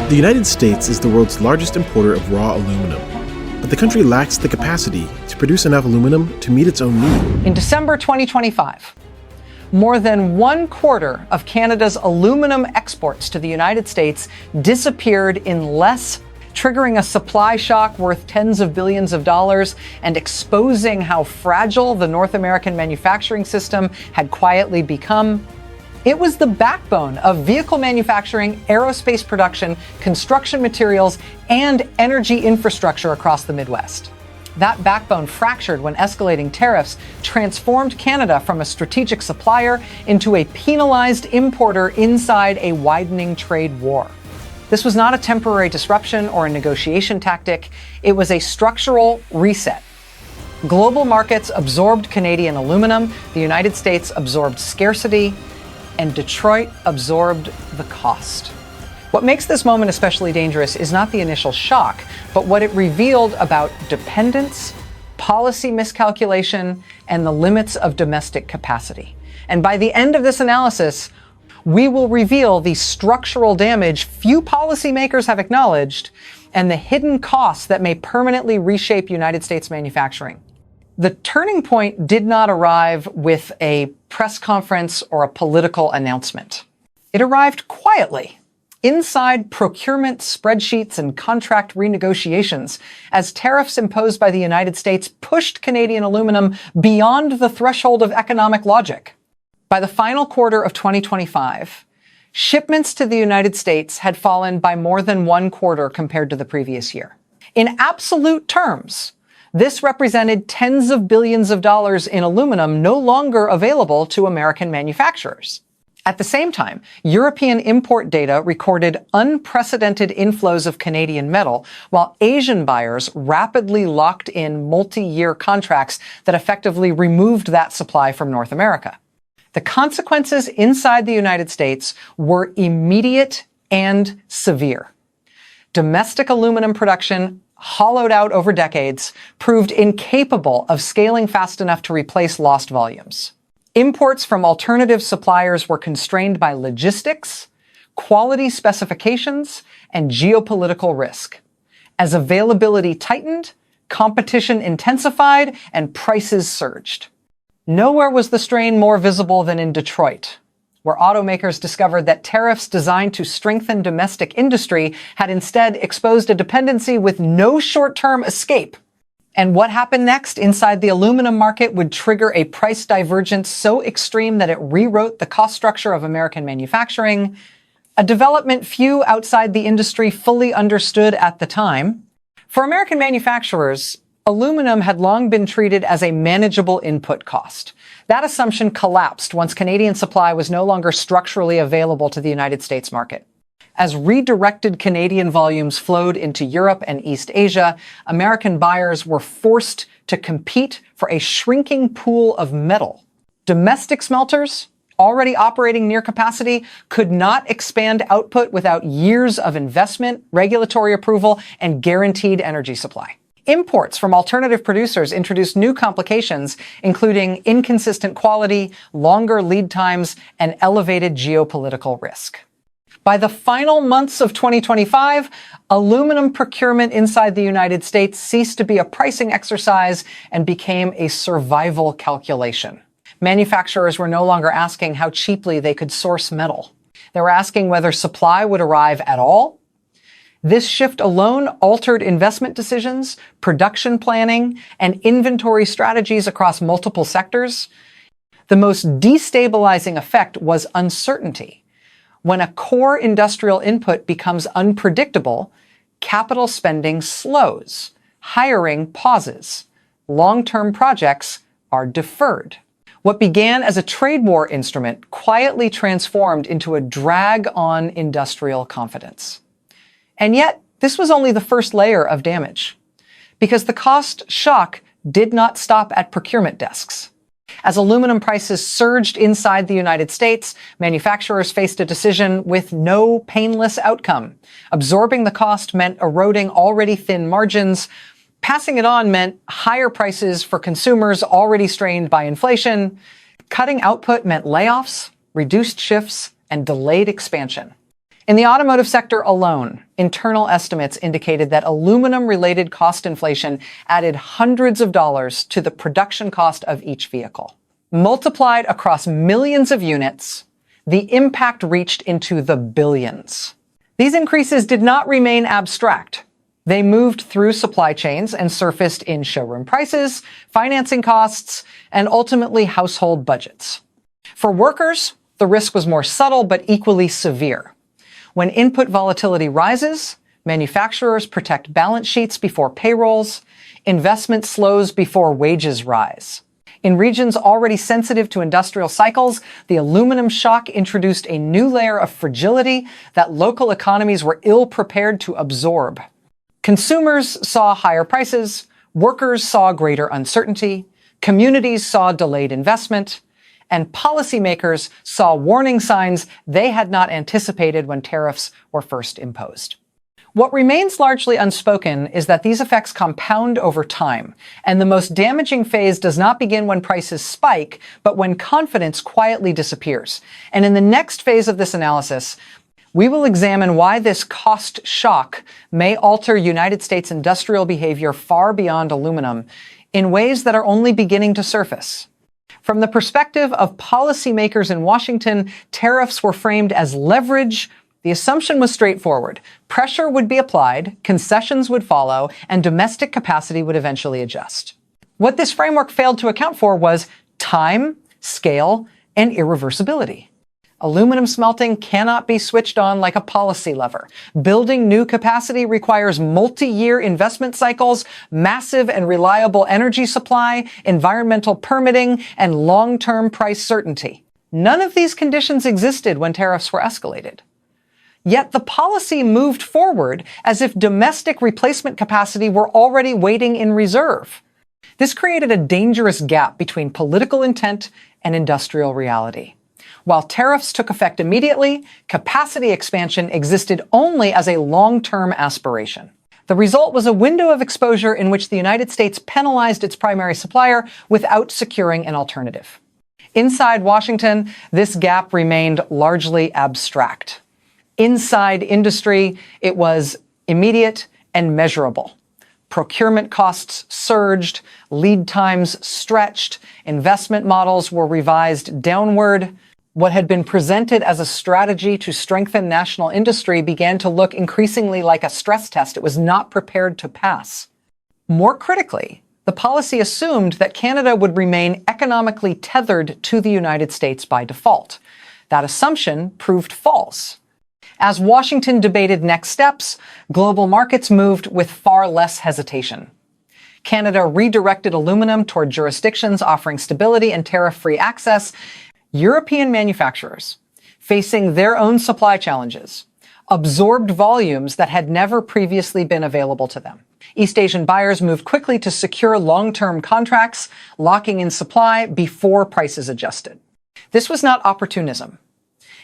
The United States is the world's largest importer of raw aluminum, but the country lacks the capacity to produce enough aluminum to meet its own need. In December 2025, more than 1/4 of Canada's aluminum exports to the United States disappeared in less, triggering a supply shock worth tens of billions of dollars and exposing how fragile the North American manufacturing system had quietly become. It was the backbone of vehicle manufacturing, aerospace production, construction materials, and energy infrastructure across the Midwest. That backbone fractured when escalating tariffs transformed Canada from a strategic supplier into a penalized importer inside a widening trade war. This was not a temporary disruption or a negotiation tactic. It was a structural reset. Global markets absorbed Canadian aluminum, the United States absorbed scarcity, and Detroit absorbed the cost. What makes this moment especially dangerous is not the initial shock, but what it revealed about dependence, policy miscalculation, and the limits of domestic capacity. And by the end of this analysis, we will reveal the structural damage few policymakers have acknowledged and the hidden costs that may permanently reshape United States manufacturing. The turning point did not arrive with a press conference or a political announcement. It arrived quietly, inside procurement spreadsheets and contract renegotiations, as tariffs imposed by the United States pushed Canadian aluminum beyond the threshold of economic logic. By the final quarter of 2025, shipments to the United States had fallen by more than 1/4 compared to the previous year. In absolute terms, this represented tens of billions of dollars in aluminum no longer available to American manufacturers. At the same time, European import data recorded unprecedented inflows of Canadian metal, while Asian buyers rapidly locked in multi-year contracts that effectively removed that supply from North America. The consequences inside the United States were immediate and severe. Domestic aluminum production, hollowed out over decades, proved incapable of scaling fast enough to replace lost volumes. Imports from alternative suppliers were constrained by logistics, quality specifications, and geopolitical risk. As availability tightened, competition intensified, and prices surged. Nowhere was the strain more visible than in Detroit, where automakers discovered that tariffs designed to strengthen domestic industry had instead exposed a dependency with no short-term escape. And what happened next inside the aluminum market would trigger a price divergence so extreme that it rewrote the cost structure of American manufacturing, a development few outside the industry fully understood at the time. For American manufacturers, aluminum had long been treated as a manageable input cost. That assumption collapsed once Canadian supply was no longer structurally available to the United States market. As redirected Canadian volumes flowed into Europe and East Asia, American buyers were forced to compete for a shrinking pool of metal. Domestic smelters, already operating near capacity, could not expand output without years of investment, regulatory approval, and guaranteed energy supply. Imports from alternative producers introduced new complications, including inconsistent quality, longer lead times, and elevated geopolitical risk. By the final months of 2025, aluminum procurement inside the United States ceased to be a pricing exercise and became a survival calculation. Manufacturers were no longer asking how cheaply they could source metal. They were asking whether supply would arrive at all. This shift alone altered investment decisions, production planning, and inventory strategies across multiple sectors. The most destabilizing effect was uncertainty. When a core industrial input becomes unpredictable, capital spending slows, hiring pauses, long-term projects are deferred. What began as a trade war instrument quietly transformed into a drag on industrial confidence. And yet, this was only the first layer of damage, because the cost shock did not stop at procurement desks. As aluminum prices surged inside the United States, manufacturers faced a decision with no painless outcome. Absorbing the cost meant eroding already thin margins. Passing it on meant higher prices for consumers already strained by inflation. Cutting output meant layoffs, reduced shifts, and delayed expansion. In the automotive sector alone, internal estimates indicated that aluminum-related cost inflation added hundreds of dollars to the production cost of each vehicle. Multiplied across millions of units, the impact reached into the billions. These increases did not remain abstract. They moved through supply chains and surfaced in showroom prices, financing costs, and ultimately household budgets. For workers, the risk was more subtle but equally severe. When input volatility rises, manufacturers protect balance sheets before payrolls, investment slows before wages rise. In regions already sensitive to industrial cycles, the aluminum shock introduced a new layer of fragility that local economies were ill-prepared to absorb. Consumers saw higher prices, workers saw greater uncertainty, communities saw delayed investment, and policymakers saw warning signs they had not anticipated when tariffs were first imposed. What remains largely unspoken is that these effects compound over time, and the most damaging phase does not begin when prices spike, but when confidence quietly disappears. And in the next phase of this analysis, we will examine why this cost shock may alter United States industrial behavior far beyond aluminum in ways that are only beginning to surface. From the perspective of policymakers in Washington, tariffs were framed as leverage. The assumption was straightforward. Pressure would be applied, concessions would follow, and domestic capacity would eventually adjust. What this framework failed to account for was time, scale, and irreversibility. Aluminum smelting cannot be switched on like a policy lever. Building new capacity requires multi-year investment cycles, massive and reliable energy supply, environmental permitting, and long-term price certainty. None of these conditions existed when tariffs were escalated. Yet the policy moved forward as if domestic replacement capacity were already waiting in reserve. This created a dangerous gap between political intent and industrial reality. While tariffs took effect immediately, capacity expansion existed only as a long-term aspiration. The result was a window of exposure in which the United States penalized its primary supplier without securing an alternative. Inside Washington, this gap remained largely abstract. Inside industry, it was immediate and measurable. Procurement costs surged, lead times stretched, investment models were revised downward. What had been presented as a strategy to strengthen national industry began to look increasingly like a stress test it was not prepared to pass. More critically, the policy assumed that Canada would remain economically tethered to the United States by default. That assumption proved false. As Washington debated next steps, global markets moved with far less hesitation. Canada redirected aluminum toward jurisdictions offering stability and tariff-free access. European manufacturers, facing their own supply challenges, absorbed volumes that had never previously been available to them. East Asian buyers moved quickly to secure long-term contracts, locking in supply before prices adjusted. This was not opportunism.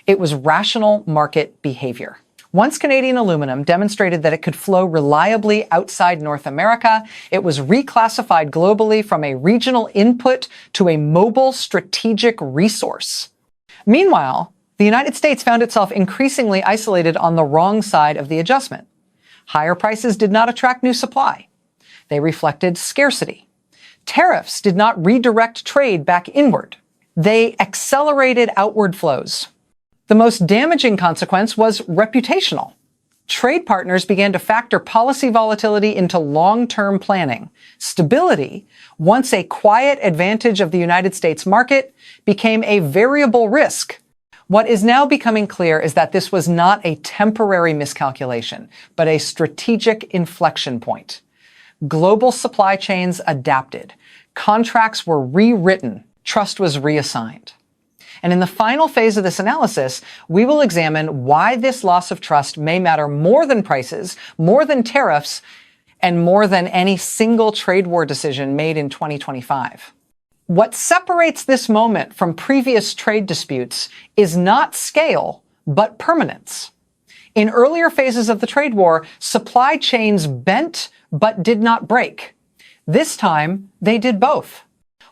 It was rational market behavior. Once Canadian aluminum demonstrated that it could flow reliably outside North America, it was reclassified globally from a regional input to a mobile strategic resource. Meanwhile, the United States found itself increasingly isolated on the wrong side of the adjustment. Higher prices did not attract new supply. They reflected scarcity. Tariffs did not redirect trade back inward. They accelerated outward flows. The most damaging consequence was reputational. Trade partners began to factor policy volatility into long-term planning. Stability, once a quiet advantage of the United States market, became a variable risk. What is now becoming clear is that this was not a temporary miscalculation, but a strategic inflection point. Global supply chains adapted. Contracts were rewritten. Trust was reassigned. And in the final phase of this analysis, we will examine why this loss of trust may matter more than prices, more than tariffs, and more than any single trade war decision made in 2025. What separates this moment from previous trade disputes is not scale, but permanence. In earlier phases of the trade war, supply chains bent but did not break. This time, they did both.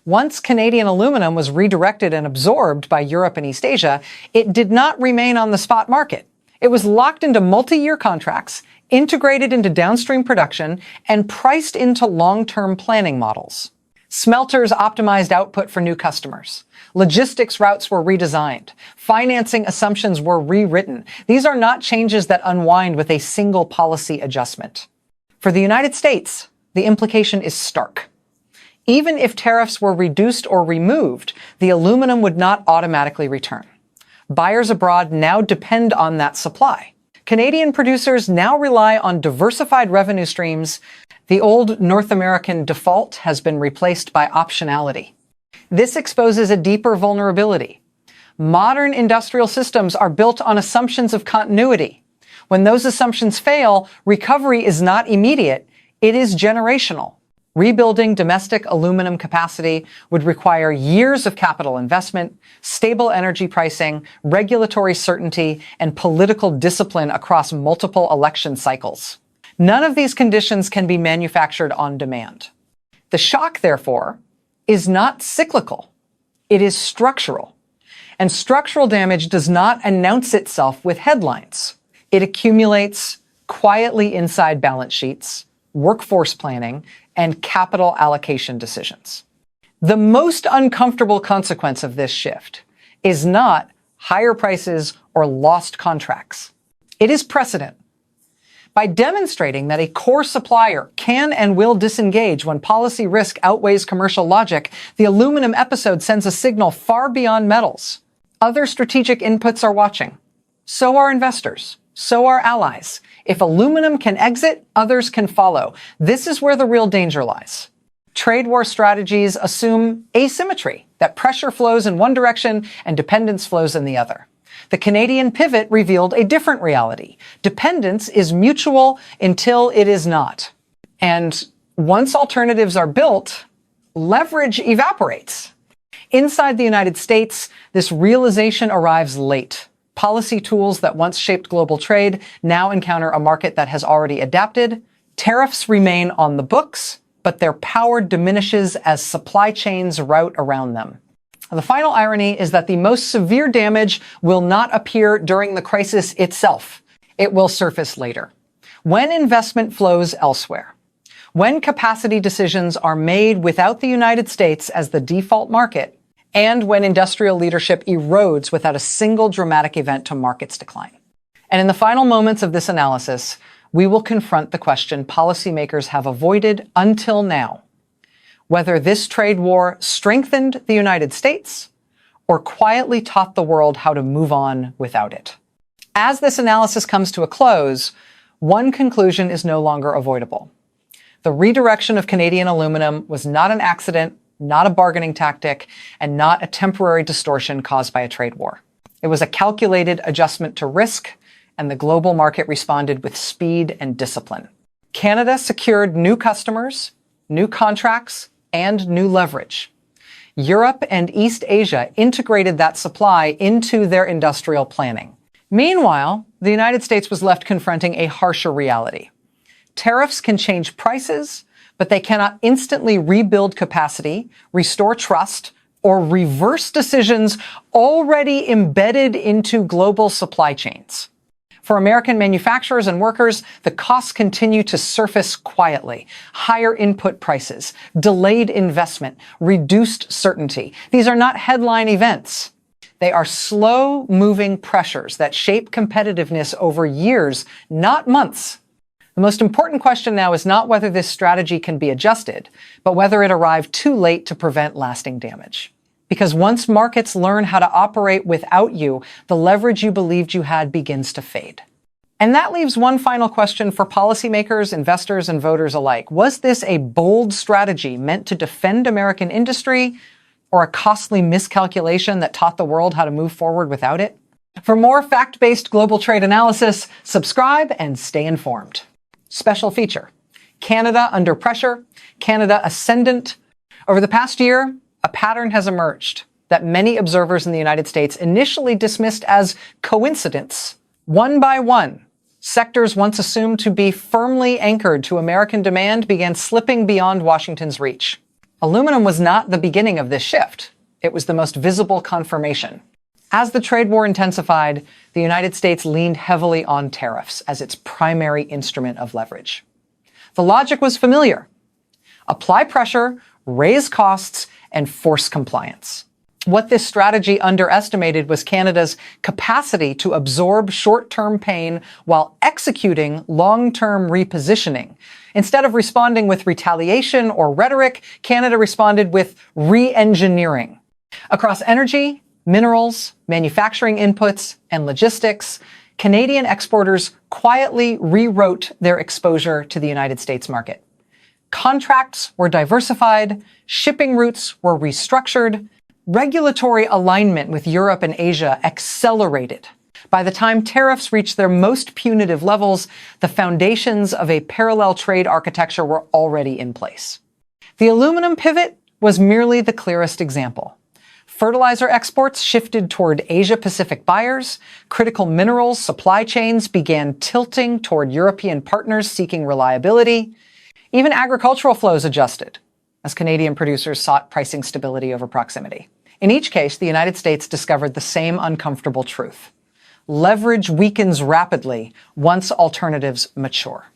Once Canadian aluminum was redirected and absorbed by Europe and East Asia, it did not remain on the spot market. It was locked into multi-year contracts, integrated into downstream production, and priced into long-term planning models. Smelters optimized output for new customers. Logistics routes were redesigned. Financing assumptions were rewritten. These are not changes that unwind with a single policy adjustment. For the United States, the implication is stark. Even if tariffs were reduced or removed, the aluminum would not automatically return. Buyers abroad now depend on that supply. Canadian producers now rely on diversified revenue streams. The old North American default has been replaced by optionality. This exposes a deeper vulnerability. Modern industrial systems are built on assumptions of continuity. When those assumptions fail, recovery is not immediate, it is generational. Rebuilding domestic aluminum capacity would require years of capital investment, stable energy pricing, regulatory certainty, and political discipline across multiple election cycles. None of these conditions can be manufactured on demand. The shock, therefore, is not cyclical. It is structural. And structural damage does not announce itself with headlines. It accumulates quietly inside balance sheets, workforce planning, and capital allocation decisions. The most uncomfortable consequence of this shift is not higher prices or lost contracts. It is precedent. By demonstrating that a core supplier can and will disengage when policy risk outweighs commercial logic, the aluminum episode sends a signal far beyond metals. Other strategic inputs are watching. So are investors. So are allies. If aluminum can exit, others can follow. This is where the real danger lies. Trade war strategies assume asymmetry, that pressure flows in one direction and dependence flows in the other. The Canadian pivot revealed a different reality. Dependence is mutual until it is not. And once alternatives are built, leverage evaporates. Inside the United States, this realization arrives late. Policy tools that once shaped global trade now encounter a market that has already adapted. Tariffs remain on the books, but their power diminishes as supply chains route around them. The final irony is that the most severe damage will not appear during the crisis itself. It will surface later. When investment flows elsewhere, when capacity decisions are made without the United States as the default market, and when industrial leadership erodes without a single dramatic event to market's decline. And in the final moments of this analysis, we will confront the question policymakers have avoided until now: whether this trade war strengthened the United States or quietly taught the world how to move on without it. As this analysis comes to a close, one conclusion is no longer avoidable. The redirection of Canadian aluminum was not an accident, not a bargaining tactic, and not a temporary distortion caused by a trade war. It was a calculated adjustment to risk, and the global market responded with speed and discipline. Canada secured new customers, new contracts, and new leverage. Europe and East Asia integrated that supply into their industrial planning. Meanwhile, the United States was left confronting a harsher reality. Tariffs can change prices, but they cannot instantly rebuild capacity, restore trust, or reverse decisions already embedded into global supply chains. For American manufacturers and workers, the costs continue to surface quietly. Higher input prices, delayed investment, reduced certainty. These are not headline events. They are slow-moving pressures that shape competitiveness over years, not months. The most important question now is not whether this strategy can be adjusted, but whether it arrived too late to prevent lasting damage. Because once markets learn how to operate without you, the leverage you believed you had begins to fade. And that leaves one final question for policymakers, investors, and voters alike. Was this a bold strategy meant to defend American industry, or a costly miscalculation that taught the world how to move forward without it? For more fact-based global trade analysis, subscribe and stay informed. Special feature: Canada under pressure, Canada ascendant. Over the past year, a pattern has emerged that many observers in the United States initially dismissed as coincidence. One by one, sectors once assumed to be firmly anchored to American demand began slipping beyond Washington's reach. Aluminum was not the beginning of this shift. It was the most visible confirmation. As the trade war intensified, the United States leaned heavily on tariffs as its primary instrument of leverage. The logic was familiar. Apply pressure, raise costs, and force compliance. What this strategy underestimated was Canada's capacity to absorb short-term pain while executing long-term repositioning. Instead of responding with retaliation or rhetoric, Canada responded with re-engineering. Across energy, minerals, manufacturing inputs, and logistics, Canadian exporters quietly rewrote their exposure to the United States market. Contracts were diversified, shipping routes were restructured, regulatory alignment with Europe and Asia accelerated. By the time tariffs reached their most punitive levels, the foundations of a parallel trade architecture were already in place. The aluminum pivot was merely the clearest example. Fertilizer exports shifted toward Asia-Pacific buyers, critical minerals supply chains began tilting toward European partners seeking reliability, even agricultural flows adjusted as Canadian producers sought pricing stability over proximity. In each case, the United States discovered the same uncomfortable truth. Leverage weakens rapidly once alternatives mature.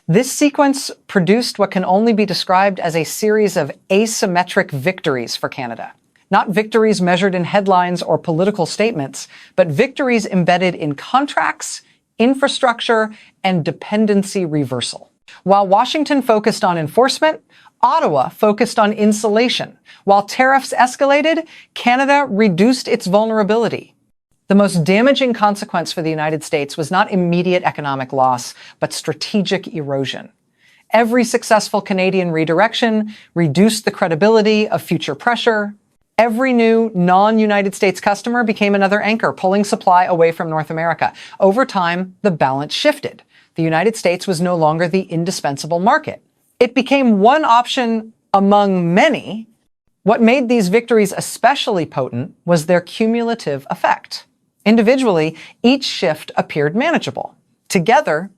This sequence produced what can only be described as a series of asymmetric victories for Canada. Not victories measured in headlines or political statements, but victories embedded in contracts, infrastructure, and dependency reversal. While Washington focused on enforcement, Ottawa focused on insulation. While tariffs escalated, Canada reduced its vulnerability. The most damaging consequence for the United States was not immediate economic loss, but strategic erosion. Every successful Canadian redirection reduced the credibility of future pressure. Every new non-United States customer became another anchor, pulling supply away from North America. Over time, the balance shifted. The United States was no longer the indispensable market. It became one option among many. What made these victories especially potent was their cumulative effect. Individually, each shift appeared manageable. Together,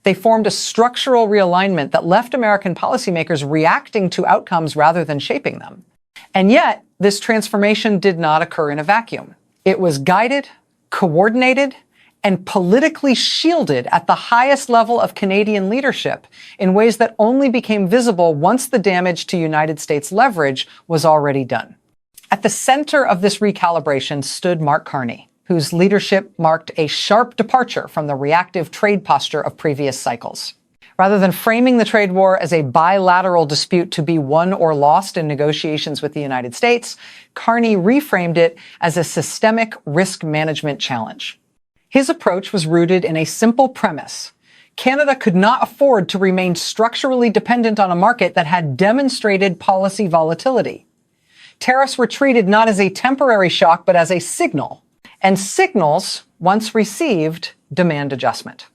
they formed a structural realignment that left American policymakers reacting to outcomes rather than shaping them. And yet, this transformation did not occur in a vacuum. It was guided, coordinated, and politically shielded at the highest level of Canadian leadership in ways that only became visible once the damage to United States leverage was already done. At the center of this recalibration stood Mark Carney, whose leadership marked a sharp departure from the reactive trade posture of previous cycles. Rather than framing the trade war as a bilateral dispute to be won or lost in negotiations with the United States, Carney reframed it as a systemic risk management challenge. His approach was rooted in a simple premise. Canada could not afford to remain structurally dependent on a market that had demonstrated policy volatility. Tariffs were treated not as a temporary shock, but as a signal. And signals, once received, demand adjustment.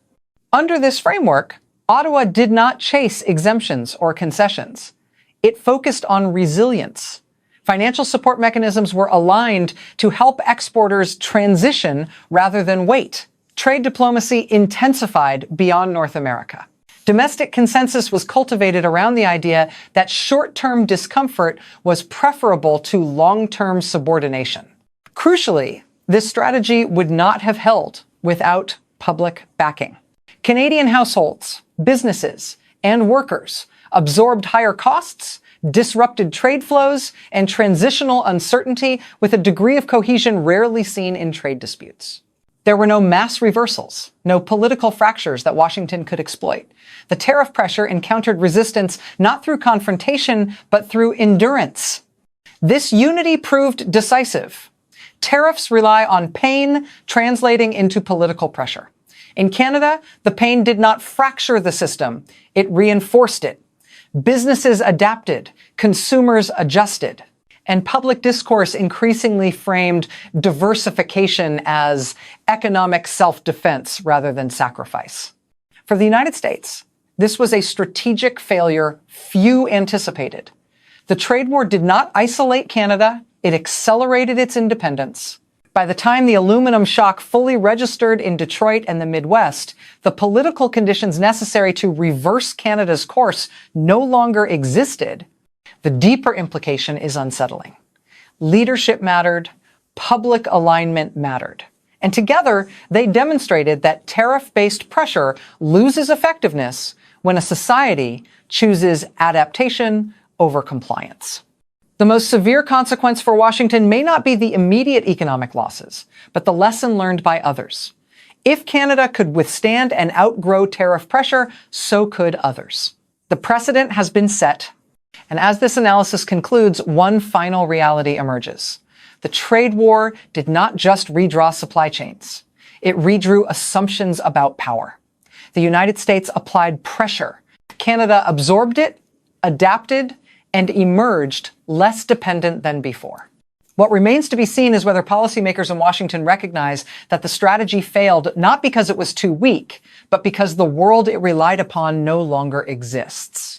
Under this framework, Ottawa did not chase exemptions or concessions. It focused on resilience. Financial support mechanisms were aligned to help exporters transition rather than wait. Trade diplomacy intensified beyond North America. Domestic consensus was cultivated around the idea that short-term discomfort was preferable to long-term subordination. Crucially, this strategy would not have held without public backing. Canadian households, businesses, and workers absorbed higher costs, disrupted trade flows, and transitional uncertainty with a degree of cohesion rarely seen in trade disputes. There were no mass reversals, no political fractures that Washington could exploit. The tariff pressure encountered resistance not through confrontation, but through endurance. This unity proved decisive. Tariffs rely on pain translating into political pressure. In Canada, the pain did not fracture the system, it reinforced it. Businesses adapted, consumers adjusted, and public discourse increasingly framed diversification as economic self-defense rather than sacrifice. For the United States, this was a strategic failure few anticipated. The trade war did not isolate Canada, it accelerated its independence. By the time the aluminum shock fully registered in Detroit and the Midwest, the political conditions necessary to reverse Canada's course no longer existed. The deeper implication is unsettling. Leadership mattered, public alignment mattered. And together, they demonstrated that tariff-based pressure loses effectiveness when a society chooses adaptation over compliance. The most severe consequence for Washington may not be the immediate economic losses, but the lesson learned by others. If Canada could withstand and outgrow tariff pressure, so could others. The precedent has been set, and as this analysis concludes, one final reality emerges. The trade war did not just redraw supply chains. It redrew assumptions about power. The United States applied pressure. Canada absorbed it, adapted, and emerged less dependent than before. What remains to be seen is whether policymakers in Washington recognize that the strategy failed not because it was too weak, but because the world it relied upon no longer exists.